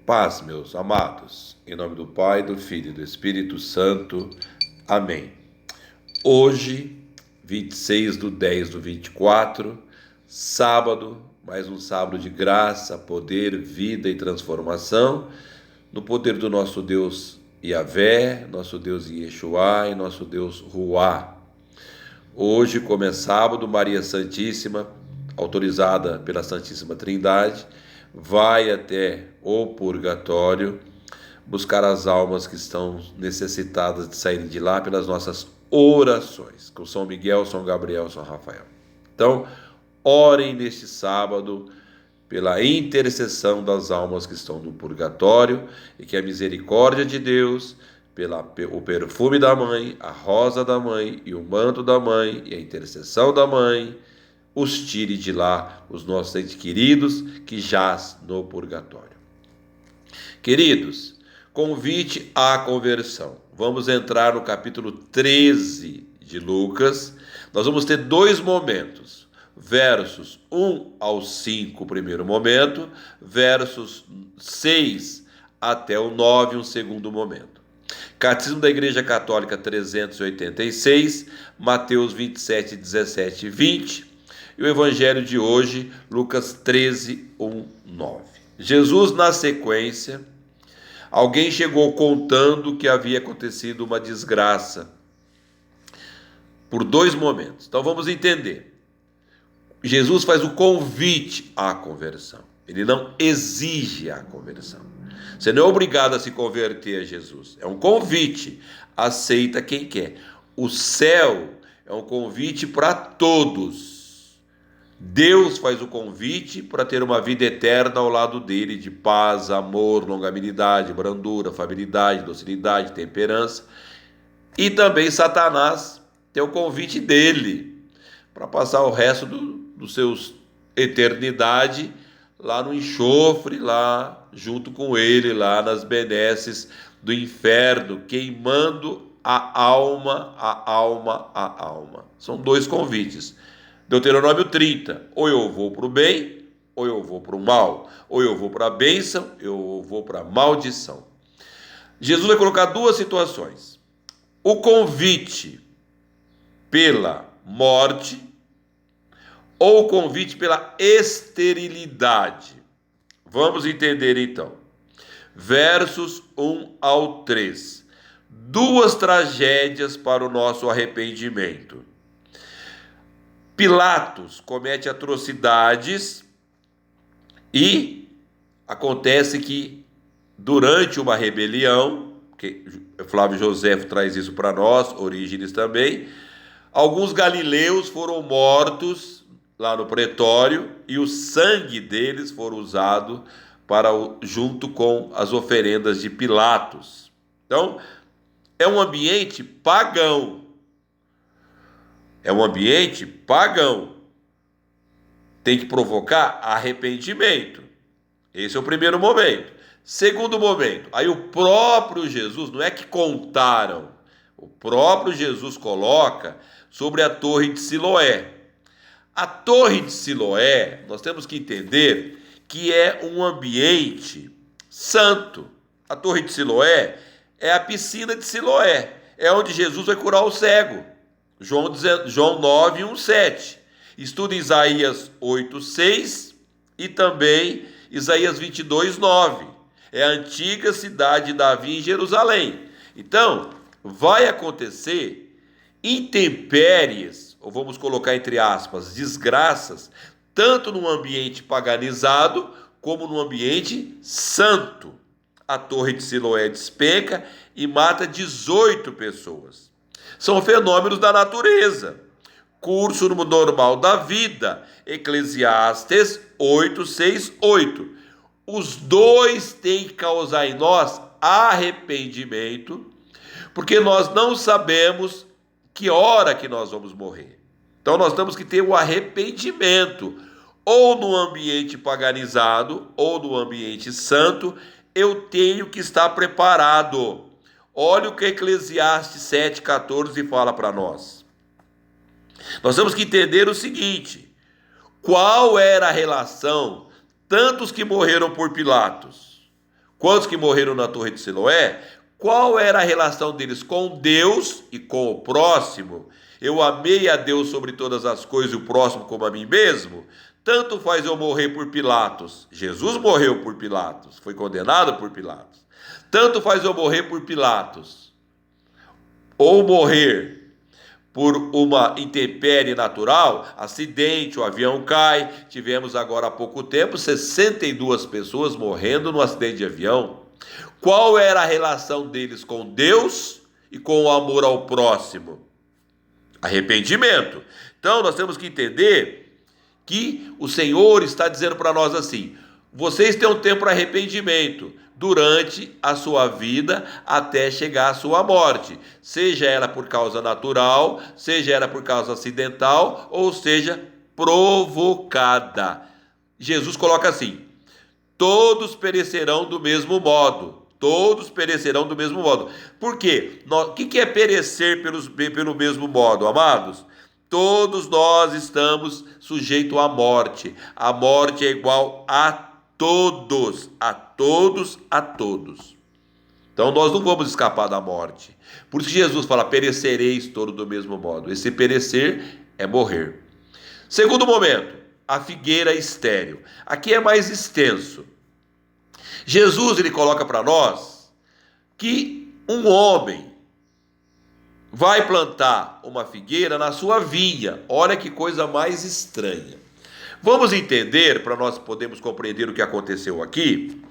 Paz, meus amados, em nome do Pai, do Filho e do Espírito Santo. Amém. Hoje, 26/10/24, sábado, mais um sábado de graça, poder, vida e transformação, no poder do nosso Deus Yahvé, nosso Deus Yeshua e nosso Deus Ruá. Hoje, como é sábado, Maria Santíssima, autorizada pela Santíssima Trindade, vai até o purgatório buscar as almas que estão necessitadas de saírem de lá pelas nossas orações, com São Miguel, São Gabriel, São Rafael. Então, orem neste sábado pela intercessão das almas que estão no purgatório e que a misericórdia de Deus, o perfume da mãe, a rosa da mãe e o manto da mãe e a intercessão da mãe, os tire de lá, os nossos entes queridos que jaz no purgatório. Queridos, convite à conversão. Vamos entrar no capítulo 13 de Lucas. Nós vamos ter dois momentos, versos 1 ao 5, o primeiro momento, versos 6 até o 9, um segundo momento. Catecismo da Igreja Católica 386, Mateus 27, 17 e 20, e o Evangelho de hoje, Lucas 13, 1, 9. Jesus, na sequência, alguém chegou contando que havia acontecido uma desgraça por dois momentos. Então vamos entender. Jesus faz o convite à conversão. Ele não exige a conversão. Você não é obrigado a se converter a Jesus. É um convite. Aceita quem quer. O céu é um convite para todos. Deus faz o convite para ter uma vida eterna ao lado dele, de paz, amor, longanimidade, brandura, afabilidade, docilidade, temperança. E também Satanás tem o convite dele para passar o resto dos seus eternidade lá no enxofre, lá junto com ele, lá nas benesses do inferno, queimando a alma. São dois convites. Deuteronômio 30, ou eu vou para o bem, ou eu vou para o mal, ou eu vou para a bênção, eu vou para a maldição. Jesus vai colocar duas situações: o convite pela morte ou o convite pela esterilidade. Vamos entender então. Versos 1 ao 3. Duas tragédias para o nosso arrependimento. Pilatos comete atrocidades e acontece que durante uma rebelião, que Flávio Joséfo traz isso para nós, Orígenes também, alguns galileus foram mortos lá no pretório e o sangue deles foram usado junto com as oferendas de Pilatos. Então, é um ambiente pagão. É um ambiente pagão. Tem que provocar arrependimento. Esse é o primeiro momento. Segundo momento, aí o próprio Jesus, não é que contaram, o próprio Jesus coloca sobre a Torre de Siloé. A Torre de Siloé, nós temos que entender que é um ambiente santo. A Torre de Siloé é a piscina de Siloé, é onde Jesus vai curar o cego. João 9, 1, 7. Estuda Isaías 8, 6 e também Isaías 22, 9. É a antiga cidade de Davi em Jerusalém. Então, vai acontecer intempéries, ou vamos colocar entre aspas, desgraças, tanto no ambiente paganizado como no ambiente santo. A Torre de Siloé despenca e mata 18 pessoas. São fenômenos da natureza. Curso normal da vida. Eclesiastes 8, 6, 8. Os dois têm que causar em nós arrependimento, porque nós não sabemos que hora que nós vamos morrer. Então nós temos que ter o arrependimento. Ou no ambiente paganizado, ou no ambiente santo, eu tenho que estar preparado. Olha o que Eclesiastes 7,14 fala para nós. Nós temos que entender o seguinte: qual era a relação tantos que morreram por Pilatos, Quantos que morreram na torre de Siloé? Qual era a relação deles com Deus e com o próximo? Eu amei a Deus sobre todas as coisas e o próximo como a mim mesmo? Tanto faz eu morrer por Pilatos. Jesus morreu por Pilatos, foi condenado por Pilatos. Tanto faz eu morrer por Pilatos, ou morrer por uma intempérie natural, acidente, o avião cai. Tivemos agora há pouco tempo 62 pessoas morrendo no acidente de avião. Qual era a relação deles com Deus e com o amor ao próximo? Arrependimento. Então nós temos que entender que o Senhor está dizendo para nós assim: vocês têm um tempo para arrependimento durante a sua vida até chegar à sua morte, seja ela por causa natural, seja ela por causa acidental, ou seja, provocada. Jesus coloca assim: todos perecerão do mesmo modo. Todos perecerão do mesmo modo. Por quê? O que é perecer pelo mesmo modo, amados? Todos nós estamos sujeitos à morte. A morte é igual a todos, a todos, a todos. Então nós não vamos escapar da morte. Por isso que Jesus fala: perecereis todos do mesmo modo. Esse perecer é morrer. Segundo momento, a figueira estéril. Aqui é mais extenso. Jesus, ele coloca para nós que um homem vai plantar uma figueira na sua vinha. Olha que coisa mais estranha. Vamos entender, para nós podermos compreender o que aconteceu aqui,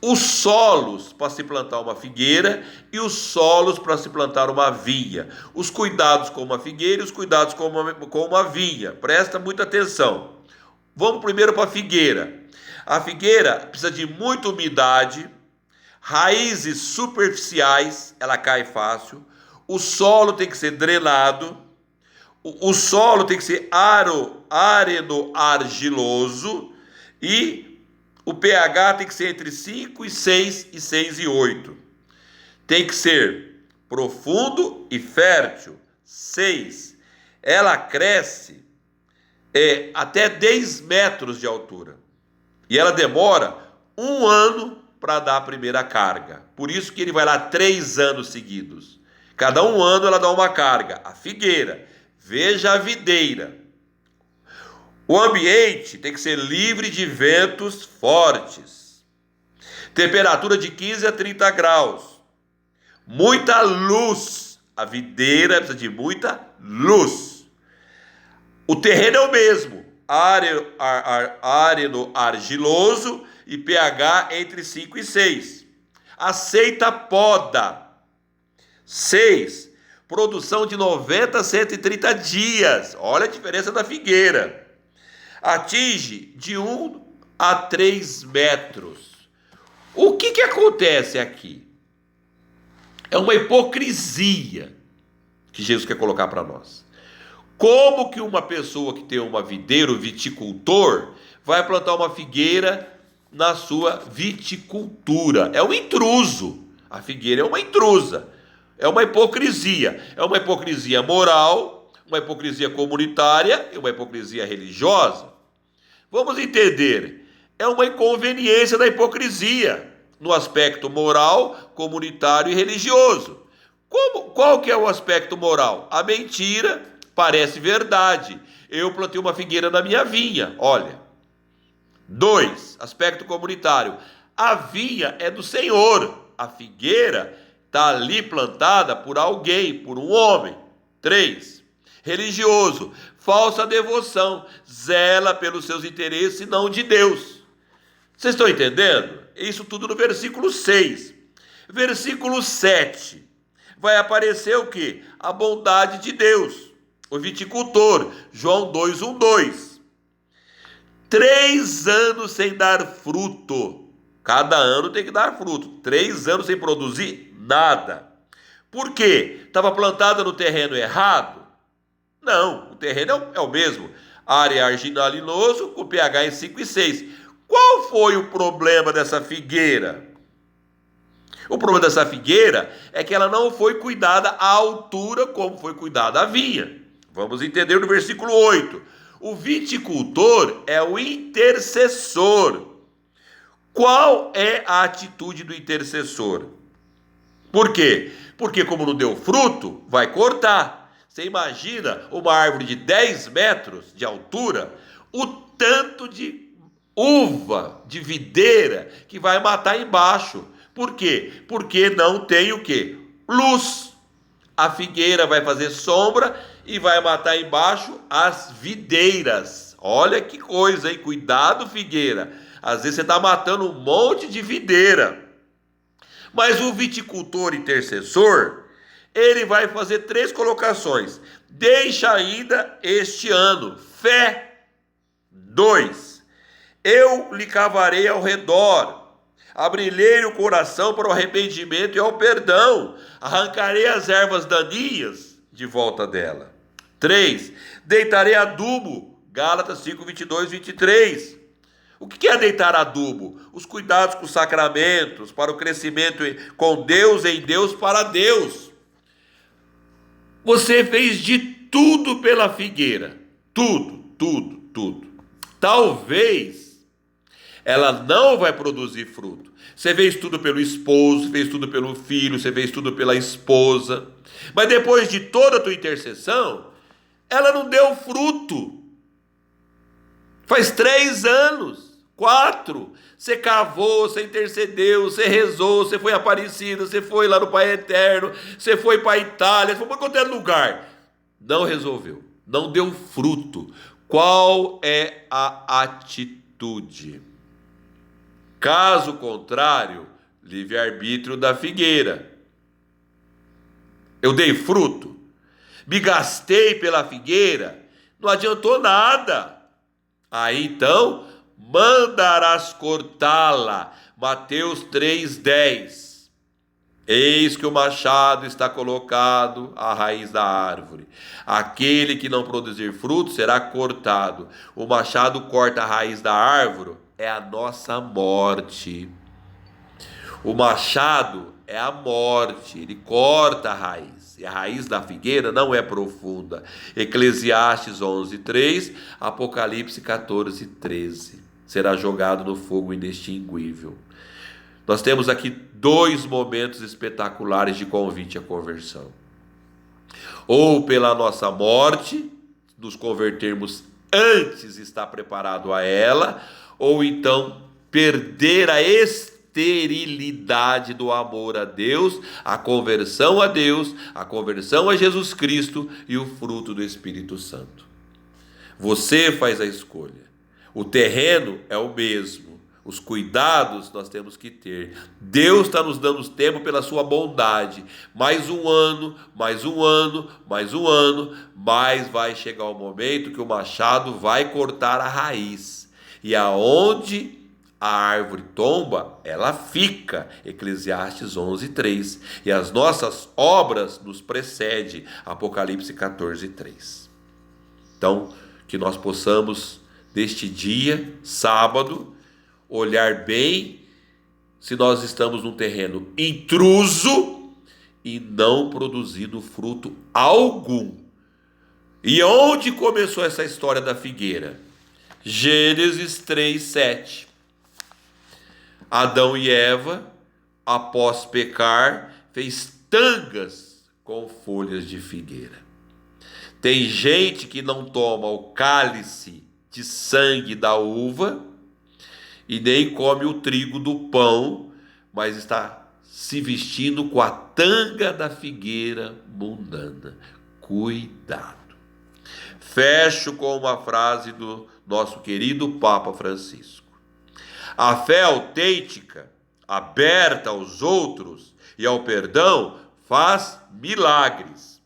os solos para se plantar uma figueira e os solos para se plantar uma vinha. Os cuidados com uma figueira e os cuidados com uma vinha. Presta muita atenção. Vamos primeiro para a figueira. A figueira precisa de muita umidade, raízes superficiais, ela cai fácil, o solo tem que ser drenado, o solo tem que ser areno-argiloso e o pH tem que ser entre 5 e 6 e 6 e 8. Tem que ser profundo e fértil. 6. Ela cresce até 10 metros de altura. E ela demora 1 ano para dar a primeira carga. Por isso que ele vai lá 3 anos seguidos. Cada 1 ano ela dá uma carga. A figueira. Veja a videira. O ambiente tem que ser livre de ventos fortes. Temperatura de 15 a 30 graus. Muita luz. A videira precisa de muita luz. O terreno é o mesmo. Areno-argiloso e pH entre 5 e 6. Aceita poda. 6. Produção de 90 a 130 dias. Olha a diferença da figueira. Atinge de 1 a 3 metros. O que acontece aqui? É uma hipocrisia que Jesus quer colocar para nós. Como que uma pessoa que tem uma videira, um viticultor, vai plantar uma figueira na sua viticultura? É um intruso. A figueira é uma intrusa. É uma hipocrisia. É uma hipocrisia moral, uma hipocrisia comunitária e uma hipocrisia religiosa. Vamos entender. É uma inconveniência da hipocrisia no aspecto moral, comunitário e religioso. Qual que é o aspecto moral? A mentira parece verdade. Eu plantei uma figueira na minha vinha, olha. 2, aspecto comunitário. A vinha é do Senhor. A figueira está ali plantada por alguém, por um homem. 3, religioso. Falsa devoção. Zela pelos seus interesses e não de Deus. Vocês estão entendendo? Isso tudo no versículo 6. Versículo 7. Vai aparecer o quê? A bondade de Deus. O viticultor, João 2:1-2. 3 anos sem dar fruto. Cada ano tem que dar fruto. 3 anos sem produzir nada. Por quê? Estava plantada no terreno errado? Não, o terreno é o mesmo. Área argilinoso com pH em 5 e 6. Qual foi o problema dessa figueira? O problema dessa figueira é que ela não foi cuidada à altura como foi cuidada a vinha. Vamos entender no versículo 8. O viticultor é o intercessor. Qual é a atitude do intercessor? Por quê? Porque como não deu fruto, vai cortar. Você imagina uma árvore de 10 metros de altura, o tanto de uva, de videira, que vai matar embaixo. Por quê? Porque não tem o quê? Luz. A figueira vai fazer sombra e vai matar embaixo as videiras. Olha que coisa, hein? Cuidado, figueira. Às vezes você está matando um monte de videira. Mas o viticultor intercessor, ele vai fazer 3 colocações. Deixa ainda este ano. Fé. 2. Eu lhe cavarei ao redor. Abrilhei o coração para o arrependimento e ao perdão. Arrancarei as ervas daninhas de volta dela. 3. Deitarei adubo. Gálatas 5, 22, 23. O que é deitar adubo? Os cuidados com os sacramentos, para o crescimento com Deus, em Deus, para Deus. Você fez de tudo pela figueira. Tudo, tudo, tudo. Talvez ela não vai produzir fruto. Você fez tudo pelo esposo, fez tudo pelo filho, você fez tudo pela esposa. Mas depois de toda a tua intercessão, ela não deu fruto. Faz 3 anos, 4. Você cavou, você intercedeu, você rezou, você foi Aparecida, você foi lá no Pai Eterno, você foi para a Itália, você foi para qualquer lugar. Não resolveu, não deu fruto. Qual é a atitude? Caso contrário, livre-arbítrio da figueira. Eu dei fruto, me gastei pela figueira, não adiantou nada. Aí então, mandarás cortá-la. Mateus 3,10. Eis que o machado está colocado à raiz da árvore. Aquele que não produzir fruto será cortado. O machado corta a raiz da árvore, é a nossa morte. O machado é a morte, ele corta a raiz. E a raiz da figueira não é profunda. Eclesiastes 11:3, Apocalipse 14:13. Será jogado no fogo inextinguível. Nós temos aqui 2 momentos espetaculares de convite à conversão. Ou pela nossa morte, nos convertermos antes de estar preparado a ela, ou então perder a esterilidade do amor a Deus, a conversão a Deus, a conversão a Jesus Cristo e o fruto do Espírito Santo. Você faz a escolha. O terreno é o mesmo. Os cuidados nós temos que ter. Deus está nos dando tempo pela sua bondade. Mais um ano, mais um ano, mais um ano, mas vai chegar o momento que o machado vai cortar a raiz. E aonde a árvore tomba, ela fica. Eclesiastes 11:3. E as nossas obras nos precedem. Apocalipse 14:3. Então, que nós possamos, neste dia, sábado, olhar bem se nós estamos num terreno intruso e não produzindo fruto algum. E onde começou essa história da figueira? Gênesis 3:7. Adão e Eva, após pecar, fez tangas com folhas de figueira. Tem gente que não toma o cálice de sangue da uva e nem come o trigo do pão, mas está se vestindo com a tanga da figueira mundana. Cuidado. Fecho com uma frase do nosso querido Papa Francisco. A fé autêntica, aberta aos outros e ao perdão, faz milagres.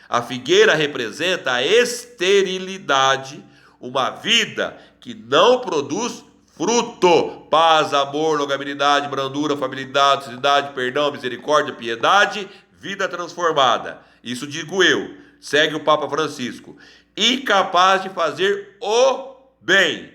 A figueira representa a esterilidade, uma vida que não produz fruto. Paz, amor, longanimidade, brandura, afabilidade, docilidade, perdão, misericórdia, piedade, vida transformada. Isso digo eu. Segue o Papa Francisco. Incapaz de fazer o bem.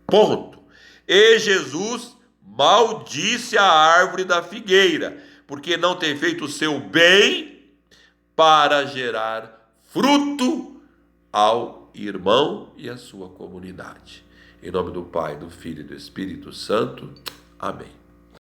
Ponto. E Jesus maldisse a árvore da figueira, porque não tem feito o seu bem para gerar fruto ao irmão e à sua comunidade. Em nome do Pai, do Filho e do Espírito Santo. Amém.